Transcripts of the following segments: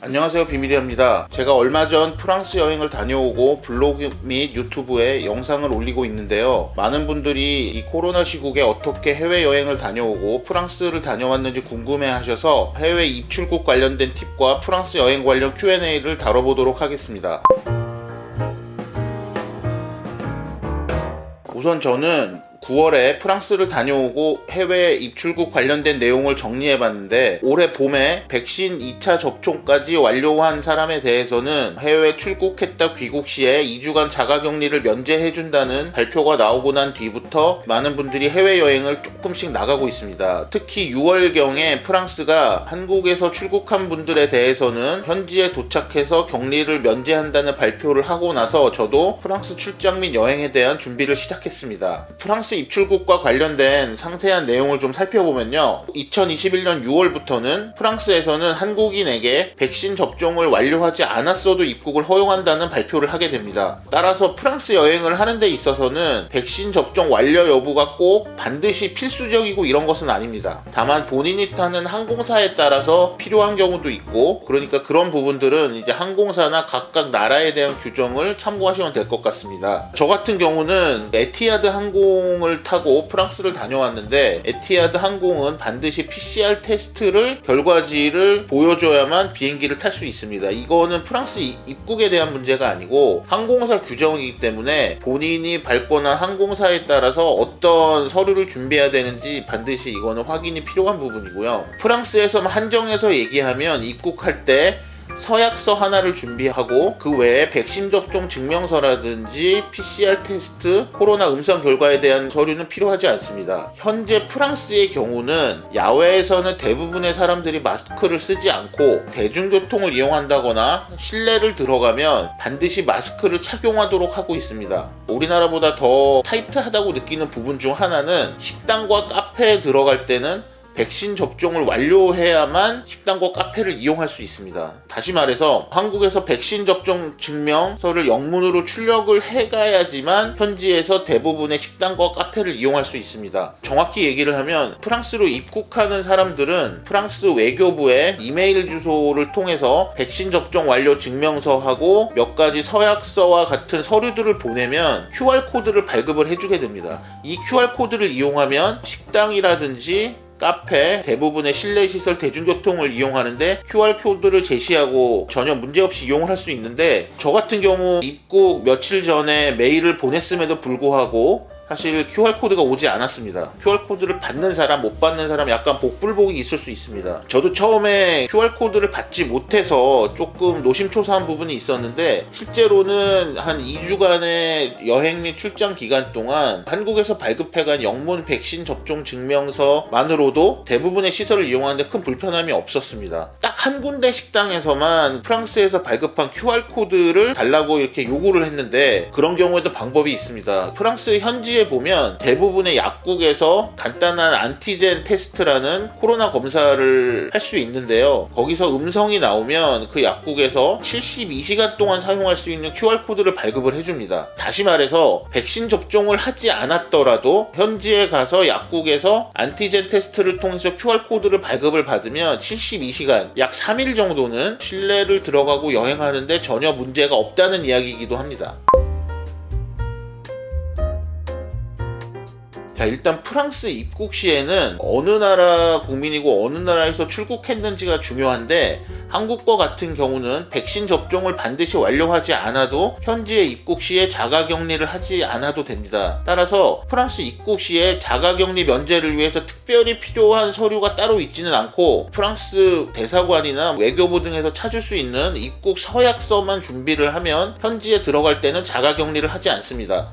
안녕하세요, 비밀이합니다. 제가 얼마 전 프랑스 여행을 다녀오고 블로그 및 유튜브에 영상을 올리고 있는데요. 많은 분들이 이 코로나 시국에 어떻게 해외여행을 다녀오고 프랑스를 다녀왔는지 궁금해 하셔서 해외 입출국 관련된 팁과 프랑스 여행 관련 Q&A를 다뤄보도록 하겠습니다. 우선 저는 9월에 프랑스를 다녀오고 해외 입출국 관련된 내용을 정리해봤는데, 올해 봄에 백신 2차 접종까지 완료한 사람에 대해서는 해외 출국했다 귀국 시에 2주간 자가격리를 면제해준다는 발표가 나오고 난 뒤부터 많은 분들이 해외여행을 조금씩 나가고 있습니다. 특히 6월경에 프랑스가 한국에서 출국한 분들에 대해서는 현지에 도착해서 격리를 면제한다는 발표를 하고 나서 저도 프랑스 출장 및 여행에 대한 준비를 시작했습니다. 프랑스 입출국과 관련된 상세한 내용을 좀 살펴보면요, 2021년 6월부터는 프랑스에서는 한국인에게 백신 접종을 완료하지 않았어도 입국을 허용한다는 발표를 하게 됩니다. 따라서 프랑스 여행을 하는 데 있어서는 백신 접종 완료 여부가 꼭 반드시 필수적이고 이런 것은 아닙니다. 다만 본인이 타는 항공사에 따라서 필요한 경우도 있고, 그러니까 그런 부분들은 이제 항공사나 각각 나라에 대한 규정을 참고하시면 될 것 같습니다. 저 같은 경우는 에티하드 항공을 타고 프랑스를 다녀왔는데, 에티하드 항공은 반드시 PCR 테스트를 결과지를 보여줘야만 비행기를 탈 수 있습니다. 이거는 프랑스 입국에 대한 문제가 아니고 항공사 규정이기 때문에 본인이 밟거나 항공사에 따라서 어떤 서류를 준비해야 되는지 반드시 이거는 확인이 필요한 부분이고요. 프랑스에서만 한정해서 얘기하면 입국할 때 서약서 하나를 준비하고, 그 외에 백신 접종 증명서라든지 PCR 테스트, 코로나 음성 결과에 대한 서류는 필요하지 않습니다. 현재 프랑스의 경우는 야외에서는 대부분의 사람들이 마스크를 쓰지 않고 대중교통을 이용한다거나 실내를 들어가면 반드시 마스크를 착용하도록 하고 있습니다. 우리나라보다 더 타이트하다고 느끼는 부분 중 하나는, 식당과 카페에 들어갈 때는 백신 접종을 완료해야만 식당과 카페를 이용할 수 있습니다. 다시 말해서 한국에서 백신 접종 증명서를 영문으로 출력을 해가야지만 현지에서 대부분의 식당과 카페를 이용할 수 있습니다. 정확히 얘기를 하면 프랑스로 입국하는 사람들은 프랑스 외교부에 이메일 주소를 통해서 백신 접종 완료 증명서하고 몇 가지 서약서와 같은 서류들을 보내면 QR코드를 발급을 해주게 됩니다. 이 QR코드를 이용하면 식당이라든지 카페, 대부분의 실내시설, 대중교통을 이용하는데 QR코드를 제시하고 전혀 문제없이 이용을 할 수 있는데, 저 같은 경우 입국 며칠 전에 메일을 보냈음에도 불구하고 사실 QR코드가 오지 않았습니다. QR코드를 받는 사람, 못 받는 사람 약간 복불복이 있을 수 있습니다. 저도 처음에 QR코드를 받지 못해서 조금 노심초사한 부분이 있었는데, 실제로는 한 2주간의 여행 및 출장 기간 동안 한국에서 발급해간 영문 백신 접종 증명서만으로도 대부분의 시설을 이용하는데 큰 불편함이 없었습니다. 딱 한 군데 식당에서만 프랑스에서 발급한 QR코드를 달라고 이렇게 요구를 했는데, 그런 경우에도 방법이 있습니다. 프랑스 현지에 보면 대부분의 약국에서 간단한 안티젠 테스트라는 코로나 검사를 할 수 있는데요, 거기서 음성이 나오면 그 약국에서 72시간 동안 사용할 수 있는 QR코드를 발급을 해줍니다. 다시 말해서 백신 접종을 하지 않았더라도 현지에 가서 약국에서 안티젠 테스트를 통해서 QR코드를 발급을 받으면 72시간, 약 3일 정도는 실내를 들어가고 여행하는데 전혀 문제가 없다는 이야기이기도 합니다. 자, 일단 프랑스 입국 시에는 어느 나라 국민이고 어느 나라에서 출국했는지가 중요한데, 한국과 같은 경우는 백신 접종을 반드시 완료하지 않아도 현지에 입국 시에 자가격리를 하지 않아도 됩니다. 따라서 프랑스 입국 시에 자가격리 면제를 위해서 특별히 필요한 서류가 따로 있지는 않고, 프랑스 대사관이나 외교부 등에서 찾을 수 있는 입국 서약서만 준비를 하면 현지에 들어갈 때는 자가격리를 하지 않습니다.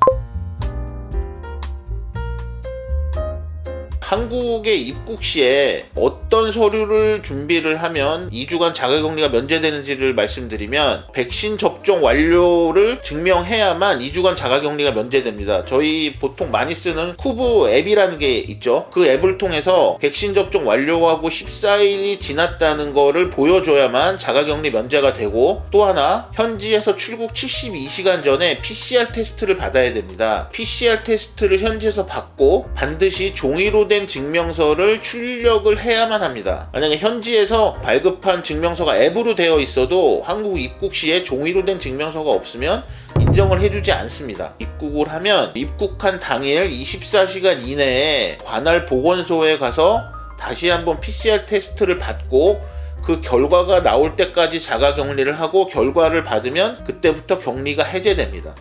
한국에 입국 시에 어떤 서류를 준비를 하면 2주간 자가격리가 면제되는지를 말씀드리면, 백신 접종 완료를 증명해야만 2주간 자가격리가 면제됩니다. 저희 보통 많이 쓰는 쿠브 앱이라는 게 있죠. 그 앱을 통해서 백신 접종 완료하고 14일이 지났다는 거를 보여줘야만 자가격리 면제가 되고, 또 하나, 현지에서 출국 72시간 전에 PCR 테스트를 받아야 됩니다. PCR 테스트를 현지에서 받고 반드시 종이로 된 공인된 증명서를 출력을 해야만 합니다. 만약에 현지에서 발급한 증명서가 앱으로 되어 있어도 한국 입국 시에 종이로 된 증명서가 없으면 인정을 해주지 않습니다. 입국을 하면 입국한 당일 24시간 이내에 관할 보건소에 가서 다시 한번 PCR 테스트를 받고 그 결과가 나올 때까지 자가 격리를 하고 결과를 받으면 그때부터 격리가 해제됩니다.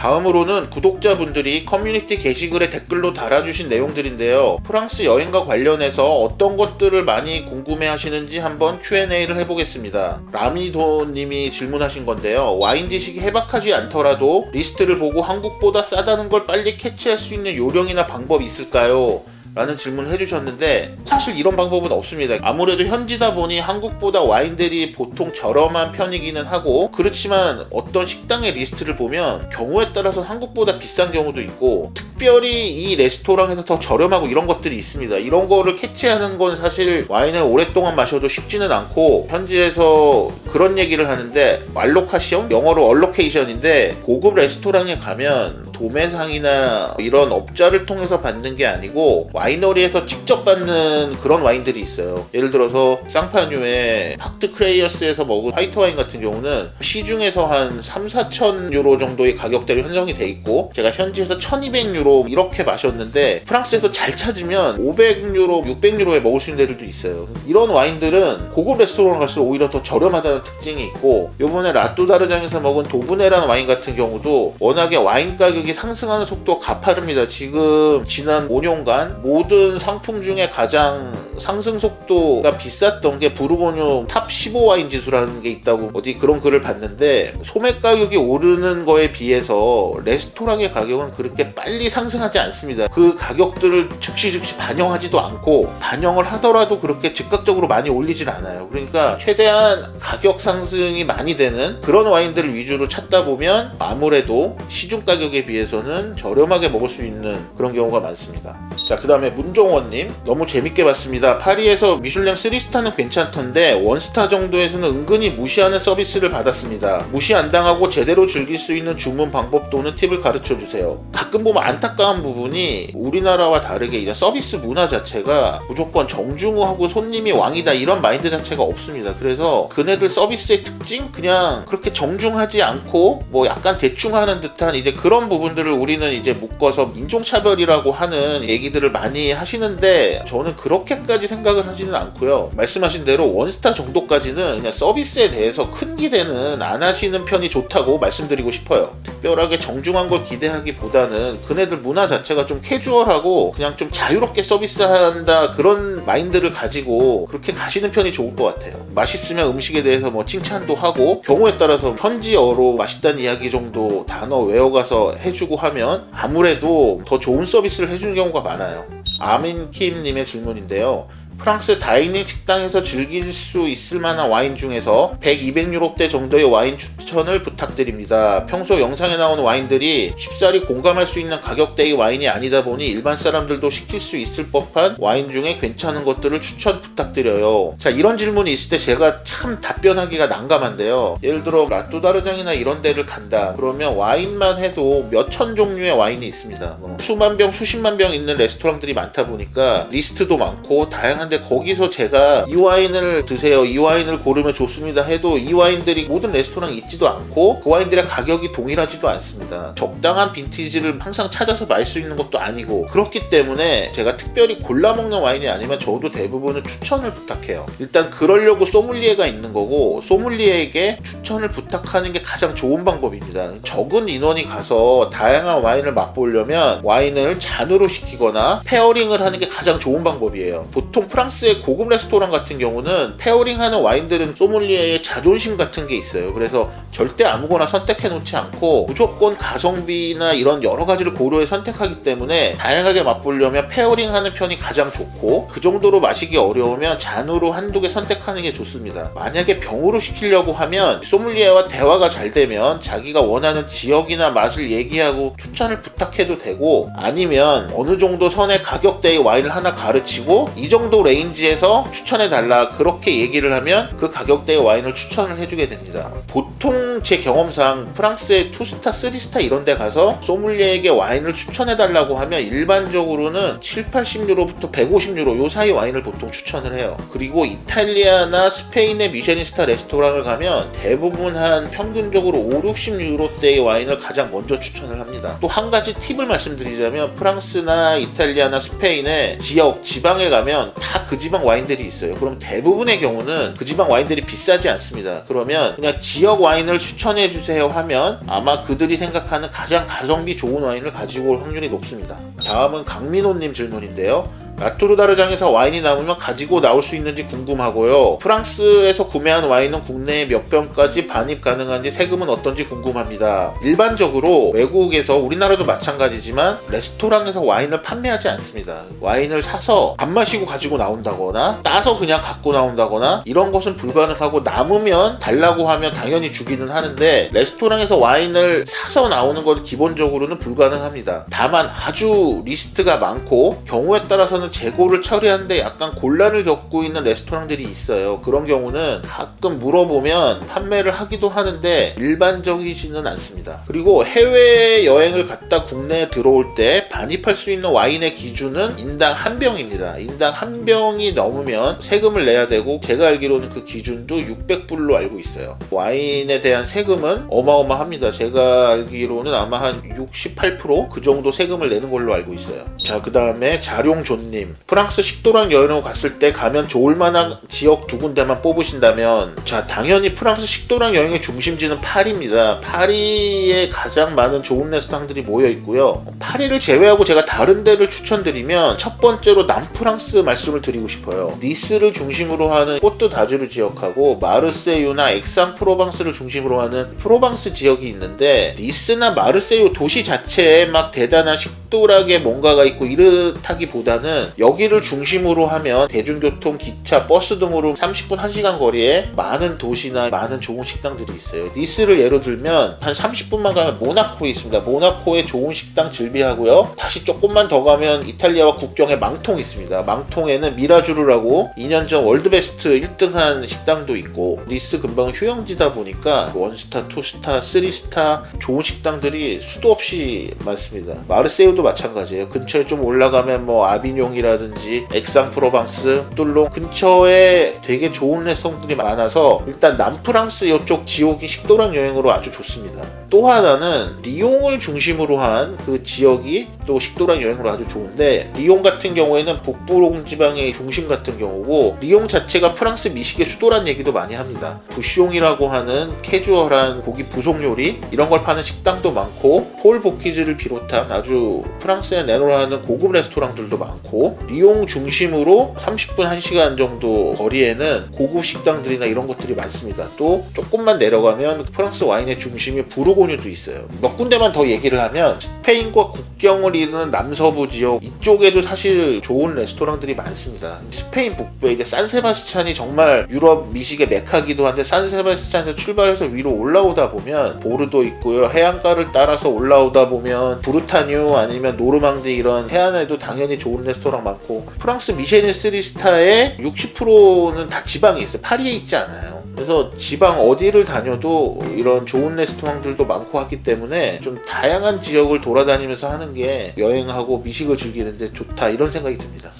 다음으로는 구독자분들이 커뮤니티 게시글에 댓글로 달아주신 내용들인데요. 프랑스 여행과 관련해서 어떤 것들을 많이 궁금해 하시는지 한번 Q&A를 해보겠습니다. 라미도님이 질문하신 건데요. 와인 지식이 해박하지 않더라도 리스트를 보고 한국보다 싸다는 걸 빨리 캐치할 수 있는 요령이나 방법이 있을까요? 라는 질문을 해주셨는데 사실 이런 방법은 없습니다. 아무래도 현지다 보니 한국보다 와인들이 보통 저렴한 편이기는 하고 그렇지만 어떤 식당의 리스트를 보면 경우에 따라서 한국보다 비싼 경우도 있고 특별히 이 레스토랑에서 더 저렴하고 이런 것들이 있습니다. 이런 거를 캐치하는 건 사실 와인을 오랫동안 마셔도 쉽지는 않고 현지에서 그런 얘기를 하는데 알로카시온? 영어로 얼로케이션인데 고급 레스토랑에 가면 도매상이나 이런 업자를 통해서 받는 게 아니고 와이너리에서 직접 받는 그런 와인들이 있어요. 예를 들어서 쌍파뉴의 팍트 크레이어스에서 먹은 화이트 와인 같은 경우는 시중에서 한 3-4천 유로 정도의 가격대로 형성이 돼 있고 제가 현지에서 1200유로 이렇게 마셨는데 프랑스에서 잘 찾으면 500유로, 600유로에 먹을 수 있는 데들도 있어요. 이런 와인들은 고급 레스토랑을 갈수록 오히려 더 저렴하다는 특징이 있고 요번에 라뚜다르장에서 먹은 도브네라는 와인 같은 경우도 워낙에 와인 가격이 상승하는 속도가 가파릅니다. 지금 지난 5년간 모든 상품 중에 가장 상승 속도가 비쌌던 게 부르고뉴 탑 15 와인 지수라는 게 있다고 어디 그런 글을 봤는데 소매 가격이 오르는 거에 비해서 레스토랑의 가격은 그렇게 빨리 상승하지 않습니다. 그 가격들을 즉시 반영하지도 않고 반영을 하더라도 그렇게 즉각적으로 많이 올리질 않아요. 그러니까 최대한 가격 상승이 많이 되는 그런 와인들을 위주로 찾다 보면 아무래도 시중 가격에 비해서는 저렴하게 먹을 수 있는 그런 경우가 많습니다. 자, 그 다음에 문종원님 너무 재밌게 봤습니다. 파리에서 미슐랭 3스타는 괜찮던데 원스타 정도에서는 은근히 무시하는 서비스를 받았습니다. 무시 안 당하고 제대로 즐길 수 있는 주문 방법 또는 팁을 가르쳐 주세요. 가끔 보면 안타까운 부분이 우리나라와 다르게 이런 서비스 문화 자체가 무조건 정중하고 손님이 왕이다 이런 마인드 자체가 없습니다. 그래서 그네들 서비스의 특징? 그냥 그렇게 정중하지 않고 뭐 약간 대충 하는 듯한 이제 그런 부분들을 우리는 이제 묶어서 인종차별이라고 하는 얘기들을 많이 하시는데 저는 그렇게까지 생각을 하지는 않고요. 말씀하신 대로 원스타 정도까지는 그냥 서비스에 대해서 큰 기대는 안 하시는 편이 좋다고 말씀드리고 싶어요. 특별하게 정중한 걸 기대하기보다는 그네들 문화 자체가 좀 캐주얼하고 그냥 좀 자유롭게 서비스한다 그런 마인드를 가지고 그렇게 가시는 편이 좋을 것 같아요. 맛있으면 음식에 대해서 뭐 칭찬도 하고 경우에 따라서 현지어로 맛있다는 이야기 정도 단어 외워가서 해주고 하면 아무래도 더 좋은 서비스를 해주는 경우가 많아요. 아민킴님의 질문인데요. 프랑스 다이닝 식당에서 즐길 수 있을 만한 와인 중에서 100, 200유로대 정도의 와인 추천을 부탁드립니다. 평소 영상에 나오는 와인들이 쉽사리 공감할 수 있는 가격대의 와인이 아니다 보니 일반 사람들도 시킬 수 있을 법한 와인 중에 괜찮은 것들을 추천 부탁드려요. 자, 이런 질문이 있을 때 제가 참 답변하기가 난감한데요. 예를 들어 라뚜다르장이나 이런 데를 간다. 그러면 와인만 해도 몇천 종류의 와인이 있습니다. 수만 병, 수십만 병 있는 레스토랑들이 많다 보니까 리스트도 많고 다양한데 거기서 제가 이 와인을 드세요, 이 와인을 고르면 좋습니다 해도 이 와인들이 모든 레스토랑에 있지도 않고 그 와인들의 가격이 동일하지도 않습니다. 적당한 빈티지를 항상 찾아서 마실 수 있는 것도 아니고 그렇기 때문에 제가 특별히 골라 먹는 와인이 아니면 저도 대부분은 추천을 부탁해요. 일단 그러려고 소믈리에가 있는 거고 소믈리에에게 추천을 부탁하는 게 가장 좋은 방법입니다. 적은 인원이 가서 다양한 와인을 맛보려면 와인을 잔으로 시키거나 페어링을 하는 게 가장 좋은 방법이에요. 보통 프랑스의 고급 레스토랑 같은 경우는 페어링하는 와인들은 소믈리에의 자존심 같은 게 있어요. 그래서 절대 아무거나 선택해 놓지 않고 무조건 가성비나 이런 여러 가지를 고려해 선택하기 때문에 다양하게 맛보려면 페어링하는 편이 가장 좋고 그 정도로 마시기 어려우면 잔으로 한두 개 선택하는 게 좋습니다. 만약에 병으로 시키려고 하면 소믈리에와 대화가 잘 되면 자기가 원하는 지역이나 맛을 얘기하고 추천을 부탁해도 되고 아니면 어느 정도 선의 가격대의 와인을 하나 가르치고 이 정도 정도 레인지에서 추천해달라 그렇게 얘기를 하면 그 가격대의 와인을 추천을 해주게 됩니다. 보통 제 경험상 프랑스의 2스타, 3스타 이런 데 가서 소믈리에에게 와인을 추천해달라고 하면 일반적으로는 7, 80유로부터 150유로 요 사이 와인을 보통 추천을 해요. 그리고 이탈리아나 스페인의 미쉐린스타 레스토랑을 가면 대부분 한 평균적으로 5, 60유로대의 와인을 가장 먼저 추천을 합니다. 또 한 가지 팁을 말씀드리자면 프랑스나 이탈리아나 스페인의 지역, 지방에 가면 다 그 지방 와인들이 있어요. 그럼 대부분의 경우는 그 지방 와인들이 비싸지 않습니다. 그러면 그냥 지역 와인을 추천해 주세요 하면 아마 그들이 생각하는 가장 가성비 좋은 와인을 가지고 올 확률이 높습니다. 다음은 강민호님 질문인데요. 라투르다르장에서 와인이 남으면 가지고 나올 수 있는지 궁금하고요. 프랑스에서 구매한 와인은 국내에 몇 병까지 반입 가능한지 세금은 어떤지 궁금합니다. 일반적으로 외국에서 우리나라도 마찬가지지만 레스토랑에서 와인을 판매하지 않습니다. 와인을 사서 안 마시고 가지고 나온다거나 따서 그냥 갖고 나온다거나 이런 것은 불가능하고 남으면 달라고 하면 당연히 주기는 하는데 레스토랑에서 와인을 사서 나오는 건 기본적으로는 불가능합니다. 다만 아주 리스트가 많고 경우에 따라서는 재고를 처리하는데 약간 곤란을 겪고 있는 레스토랑들이 있어요. 그런 경우는 가끔 물어보면 판매를 하기도 하는데 일반적이지는 않습니다. 그리고 해외여행을 갔다 국내에 들어올 때 반입할 수 있는 와인의 기준은 인당 한 병입니다. 인당 한 병이 넘으면 세금을 내야 되고 제가 알기로는 그 기준도 600불로 알고 있어요. 와인에 대한 세금은 어마어마합니다. 제가 알기로는 아마 한 68% 그 정도 세금을 내는 걸로 알고 있어요. 자, 그 다음에 자룡존님, 프랑스 식도락 여행을 갔을 때 가면 좋을 만한 지역 두 군데만 뽑으신다면, 자, 당연히 프랑스 식도락 여행의 중심지는 파리입니다. 파리에 가장 많은 좋은 레스토랑들이 모여 있고요. 파리를 제외하고 제가 다른 데를 추천드리면 첫 번째로 남프랑스 말씀을 드리고 싶어요. 니스를 중심으로 하는 꼬트 다주르 지역하고 마르세유나 엑상프로방스를 중심으로 하는 프로방스 지역이 있는데, 니스나 마르세유 도시 자체에 막 대단한 식도락에 뭔가가 있고 이렇다기보다는 여기를 중심으로 하면 대중교통, 기차, 버스 등으로 30분, 1시간 거리에 많은 도시나 많은 좋은 식당들이 있어요. 니스를 예로 들면 한 30분만 가면 모나코에 있습니다. 모나코에 좋은 식당 즐비하고요. 다시 조금만 더 가면 이탈리아와 국경에 망통이 있습니다. 망통에는 미라주르라고 2년 전 월드베스트 1등한 식당도 있고, 니스 근방 휴양지다 보니까 원스타, 투스타, 쓰리스타 좋은 식당들이 수도 없이 많습니다. 마르세유도 마찬가지예요. 근처에 좀 올라가면 뭐 아비뇽이라든지 엑상프로방스, 뚫롱 근처에 되게 좋은 레스토랑들이 많아서 일단 남프랑스 이쪽 지역이 식도락 여행으로 아주 좋습니다. 또 하나는 리옹을 중심으로 한 그 지역이 또 식도락 여행으로 아주 좋은데, 리옹 같은 경우에는 북부롱 지방의 중심 같은 경우고, 리옹 자체가 프랑스 미식의 수도란 얘기도 많이 합니다. 부숑이라고 하는 캐주얼한 고기 부속 요리 이런 걸 파는 식당도 많고, 폴 보키즈를 비롯한 아주 프랑스에 내놓으라는 고급 레스토랑들도 많고, 리옹 중심으로 30분 1시간 정도 거리에는 고급 식당들이나 이런 것들이 많습니다. 또 조금만 내려가면 프랑스 와인의 중심이 부르고뉴도 있어요. 몇 군데만 더 얘기를 하면 스페인과 국경을 이루는 남서부 지역 이쪽에도 사실 좋은 레스토랑들이 많습니다. 스페인 북부에 이제 산세바스찬이 정말 유럽 미식의 메카기도 한데, 산세바스찬에서 출발해서 위로 올라오다 보면 보르도 있고요. 해안가를 따라서 올라오다 보면 브루타뉴 아니면 노르망디 이런 해안에도 당연히 좋은 레스토랑 많고, 프랑스 미쉐린 3스타의 60%는 다 지방에 있어요. 파리에 있지 않아요. 그래서 지방 어디를 다녀도 이런 좋은 레스토랑들도 많고 하기 때문에 좀 다양한 지역을 돌아다니면서 하는 게 여행하고 미식을 즐기는데 좋다, 이런 생각이 듭니다.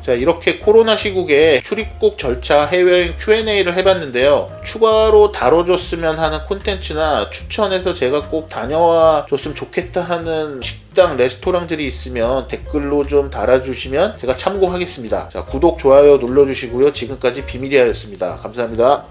자, 이렇게 코로나 시국에 출입국 절차, 해외여행 Q&A를 해봤는데요. 추가로 다뤄줬으면 하는 콘텐츠나 추천해서 제가 꼭 다녀와 줬으면 좋겠다 하는 식당, 레스토랑들이 있으면 댓글로 좀 달아주시면 제가 참고하겠습니다. 자, 구독, 좋아요 눌러주시고요. 지금까지 비밀이야였습니다. 감사합니다.